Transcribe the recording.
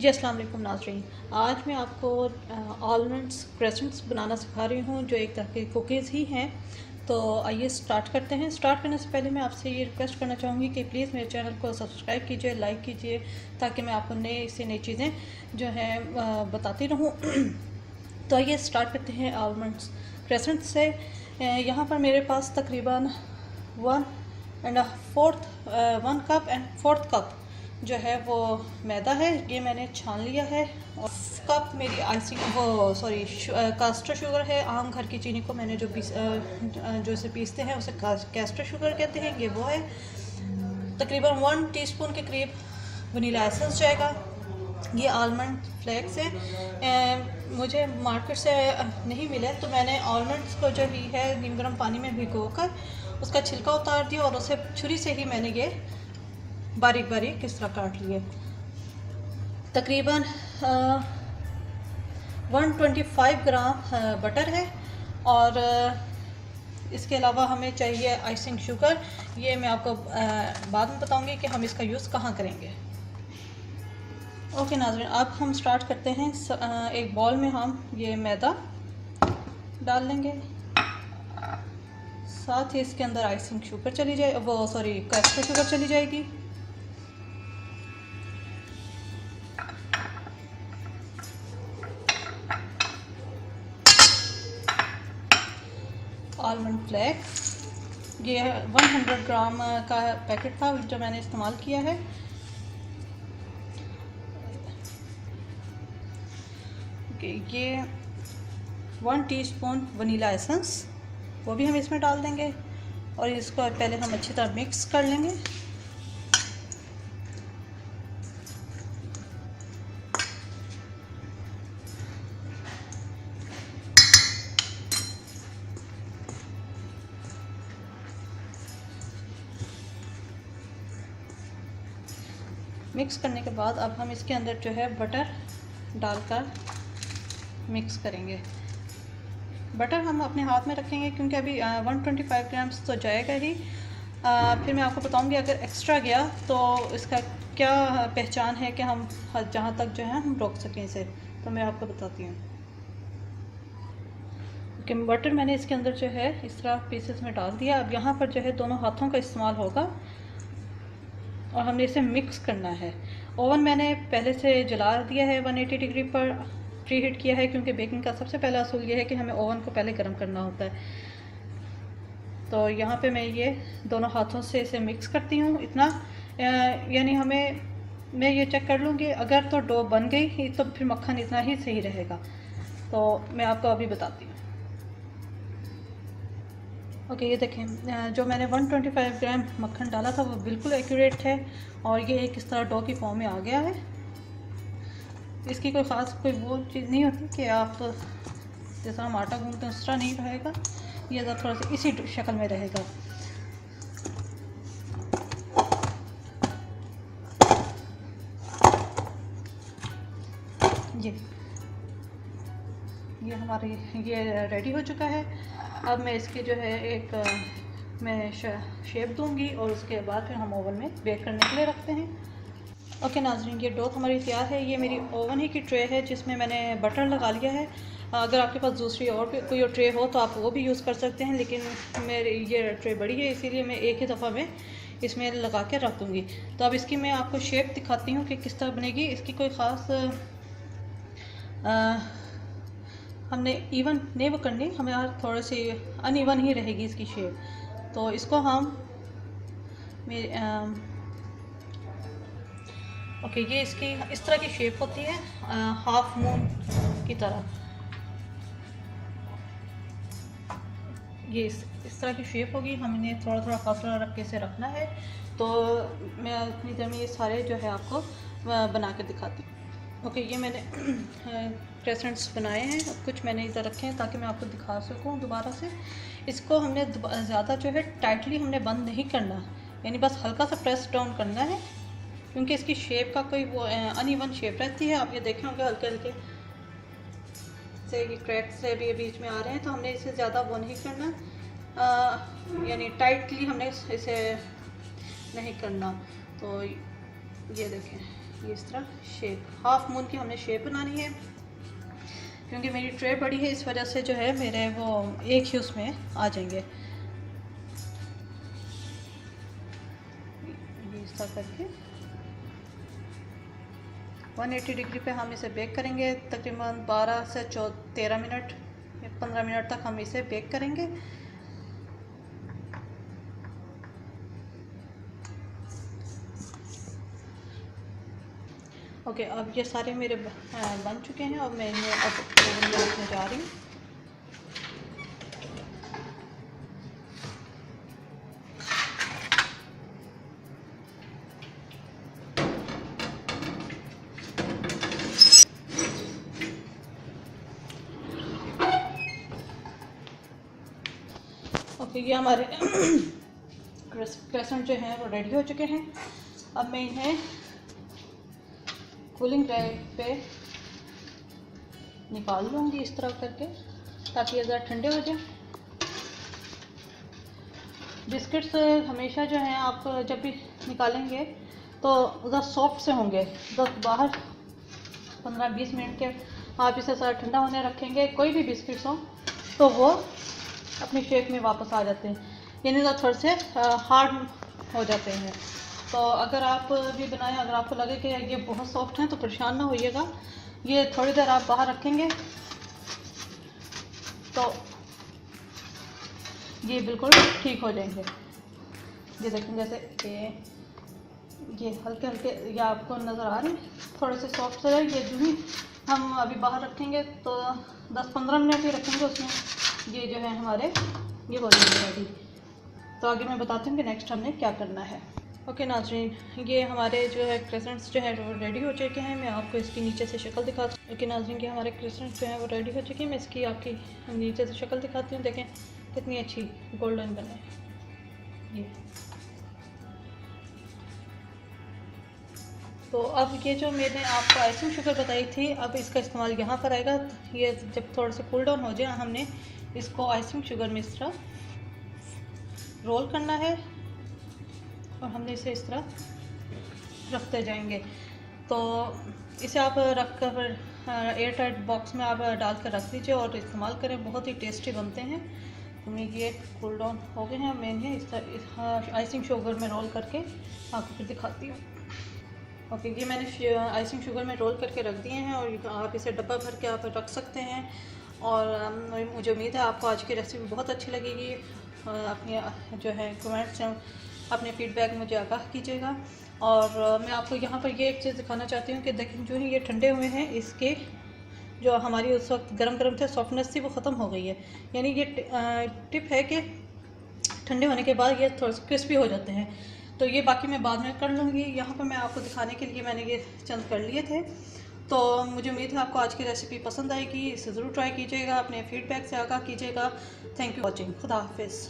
जी अस्सलाम वालेकुम नाज़रीन। आज मैं आपको आलमंड्स क्रेसेंट्स बनाना सिखा रही हूँ जो एक तरह की कुकीज़ ही हैं। तो आइए स्टार्ट करते हैं। स्टार्ट करने से पहले मैं आपसे ये रिक्वेस्ट करना चाहूँगी कि प्लीज़ मेरे चैनल को सब्सक्राइब कीजिए, लाइक कीजिए, ताकि मैं आपको नई से नई चीज़ें जो हैं बताती रहूँ। तो आइए स्टार्ट करते हैं आलमंड्स क्रेसेंट से। यहाँ पर मेरे पास तकरीबन 1 कप एंड 4 कप जो है वो मैदा है, ये मैंने छान लिया है। और कप मेरी आइसिंग कास्टर शुगर है। आम घर की चीनी को मैंने जो इसे पीसते हैं उसे कास्टर शुगर कहते हैं, ये वो है। तकरीबन 1 टीस्पून के करीब वनीला एसेंस जाएगा। ये आलमंड फ्लेक्स है, मुझे मार्केट से नहीं मिले तो मैंने आलमंड्स को जो ही है नीम गर्म पानी में भिगोकर उसका छिलका उतार दिया और उसे छुरी से ही मैंने ये बारीक बारीक किस तरह काट लिए। तकरीबन 125 ग्राम बटर है। और इसके अलावा हमें चाहिए आइसिंग शुगर। ये मैं आपको बाद में बताऊंगी कि हम इसका यूज़ कहाँ करेंगे। ओके नाज़रीन, अब हम स्टार्ट करते हैं। एक बॉल में हम ये मैदा डाल लेंगे, साथ ही इसके अंदर आइसिंग शुगर चली जाए कास्टर शुगर चली जाएगी। आलमंड फ्लेक्स, ये 100 ग्राम का पैकेट था जो मैंने इस्तेमाल किया है। ये 1 टीस्पून वनीला एसेंस, वो भी हम इसमें डाल देंगे और इसको पहले हम अच्छी तरह मिक्स कर लेंगे। मिक्स करने के बाद अब हम इसके अंदर जो है बटर डालकर मिक्स करेंगे। बटर हम अपने हाथ में रखेंगे क्योंकि अभी 125 ग्राम्स तो जाएगा ही। फिर मैं आपको बताऊंगी अगर एक्स्ट्रा गया तो इसका क्या पहचान है कि हम जहाँ तक जो है हम रोक सकें इसे, तो मैं आपको बताती हूँ कि बटर मैंने इसके अंदर जो है इस तरह पीसेस में डाल दिया। अब यहाँ पर जो है दोनों हाथों का इस्तेमाल होगा और हमने इसे मिक्स करना है। ओवन मैंने पहले से जला दिया है, 180 डिग्री पर प्री हीट किया है, क्योंकि बेकिंग का सबसे पहला असूल ये है कि हमें ओवन को पहले गर्म करना होता है। तो यहाँ पे मैं ये दोनों हाथों से इसे मिक्स करती हूँ इतना, यानी मैं ये चेक कर लूँगी अगर तो डो बन गई तो फिर मक्खन इतना ही सही रहेगा। तो मैं आपको अभी बताती हूँ। ओके, ये देखें जो मैंने 125 ग्राम मक्खन डाला था वो बिल्कुल एक्यूरेट है और ये एक इस तरह डो की फॉर्म में आ गया है। इसकी कोई ख़ास कोई वो चीज़ नहीं होती कि आप जैसा हम आटा गूंथते हैं उस तरह नहीं रहेगा, ये थोड़ा सा इसी शक्ल में रहेगा। ये हमारी ये रेडी हो चुका है। अब मैं इसकी जो है एक मैं शेप दूंगी और उसके बाद फिर हम ओवन में बेक करने के लिए रखते हैं। ओके नाज़रीन, ये डो हमारी तैयार है। ये मेरी ओवन ही की ट्रे है जिसमें मैंने बटर लगा लिया है। अगर आपके पास दूसरी और भी कोई ट्रे हो तो आप वो भी यूज़ कर सकते हैं, लेकिन मेरी ये ट्रे बड़ी है इसीलिए मैं एक ही दफ़ा में इसमें लगा के रख दूँगी। तो अब इसकी मैं आपको शेप दिखाती हूँ कि किस तरह बनेगी। इसकी कोई ख़ास हमने इवन नहीं वो करनी, हमें थोड़ी सी अनइवन ही रहेगी इसकी शेप। तो इसको हम ओके, ये इसकी इस तरह की शेप होती है, हाफ मून की तरह। ये इस तरह की शेप होगी। हमने थोड़ा थोड़ा फासला रख के इसे रखना है। तो मैं अपनी देर में ये सारे जो है आपको बना के दिखाती हूँ। ओके, ये मैंने क्रेसेंट्स बनाए हैं, कुछ मैंने इधर रखे हैं ताकि मैं आपको दिखा सकूं दोबारा से। इसको हमने ज़्यादा जो है टाइटली हमने बंद नहीं करना, यानी बस हल्का सा प्रेस डाउन करना है, क्योंकि इसकी शेप का कोई वो अनइवन शेप रहती है। आप ये देखे होंगे हल्के हल्के से ये क्रैक्स से भी बीच में आ रहे हैं, तो हमने इसे ज़्यादा वो नहीं करना, यानी टाइटली हमने इसे नहीं करना। तो ये देखें, ये इस तरह शेप, हाफ मून की हमने शेप बनानी है। क्योंकि मेरी ट्रे बड़ी है इस वजह से जो है मेरे वो एक ही उसमें आ जाएंगे। ये इस तरह करके 180 डिग्री पे हम इसे बेक करेंगे। तकरीबन 12 से 13 मिनट या 15 मिनट तक हम इसे बेक करेंगे। ओके, अब ये सारे मेरे बन चुके हैं और मैं इन्हें अब ओवन में रखने जा रही हूँ। ओके, ये हमारे क्रेसेंट जो हैं वो रेडी हो चुके हैं। अब मैं इन्हें कूलिंग ट्रे पे निकाल लूँगी इस तरह करके, ताकि ये ज़रा ठंडे हो जाए। बिस्किट्स हमेशा जो हैं आप जब भी निकालेंगे तो ज़रा सॉफ्ट से होंगे। बस बाहर 15-20 मिनट के आप इसे ज़रा ठंडा होने रखेंगे, कोई भी बिस्किट्स हो तो वो अपनी शेप में वापस आ जाते हैं, यानी तो थोड़े से हार्ड हो जाते हैं। तो अगर आप भी बनाएं, अगर आपको लगे कि ये बहुत सॉफ्ट हैं तो परेशान ना होइएगा। ये थोड़ी देर आप बाहर रखेंगे तो ये बिल्कुल ठीक हो जाएंगे। ये देखें, जैसे ये हल्के हल्के ये आपको नज़र आ रहे हैं, थोड़े से सॉफ्ट से। ये जो भी हम अभी बाहर रखेंगे तो 10-15 मिनट ही रखेंगे उसमें, ये जो है हमारे ये हो जाएंगे रेडी। तो आगे मैं बताती हूँ कि नेक्स्ट हमने क्या करना है। ओके नाज़रीन, ये हमारे जो है क्रेसेंट्स जो है वो रेडी हो चुके हैं। मैं आपको इसकी नीचे से शक्ल दिखाती हूँ। ओके नाज़रीन, ये हमारे क्रेसेंट्स जो है वो रेडी हो चुके हैं। मैं इसकी आपकी नीचे से शक्ल दिखाती हूँ। देखें कितनी अच्छी गोल्डन बने ये। तो अब ये जो मैंने आपको आइसिंग शुगर बताई थी, अब इसका इस्तेमाल यहाँ पर आएगा। ये जब थोड़ा सा कूल डाउन हो जाए, हमने इसको आइसिंग शुगर में इस तरह रोल करना है और हमने इसे इस तरह रखते जाएंगे। तो इसे आप रख कर एयर टाइट बॉक्स में आप डाल कर रख दीजिए और इस्तेमाल करें, बहुत ही टेस्टी बनते हैं। तो मैं ये कूल डाउन हो गए हैं, मैं इन्हें इस तरह आइसिंग शुगर में रोल करके आपको फिर दिखाती हूँ। ओके, ये मैंने आइसिंग शुगर में रोल करके रख दिए हैं और आप इसे डब्बा भर के आप रख सकते हैं। और मुझे उम्मीद है आपको आज की रेसिपी बहुत अच्छी लगेगी। अपनी जो है कमेंट्स हैं, अपने फीडबैक मुझे आगाह कीजिएगा। और मैं आपको यहाँ पर ये एक चीज़ दिखाना चाहती हूँ कि देखें जो ही ये ठंडे हुए हैं, इसके जो हमारी उस वक्त गरम गरम थे सॉफ्टनेस थी वो ख़त्म हो गई है। यानी ये टिप है कि ठंडे होने के बाद ये थोड़ा सा क्रिस्पी हो जाते हैं। तो ये बाकी मैं बाद में कर लूँगी। यहाँ पर मैं आपको दिखाने के लिए मैंने ये चंद कर लिए थे। तो मुझे उम्मीद है आपको आज की रेसिपी पसंद आएगी। इसे ज़रूर ट्राई कीजिएगा, अपने फीडबैक से आगाह कीजिएगा। Thank you watching. खुदा हाफिज़।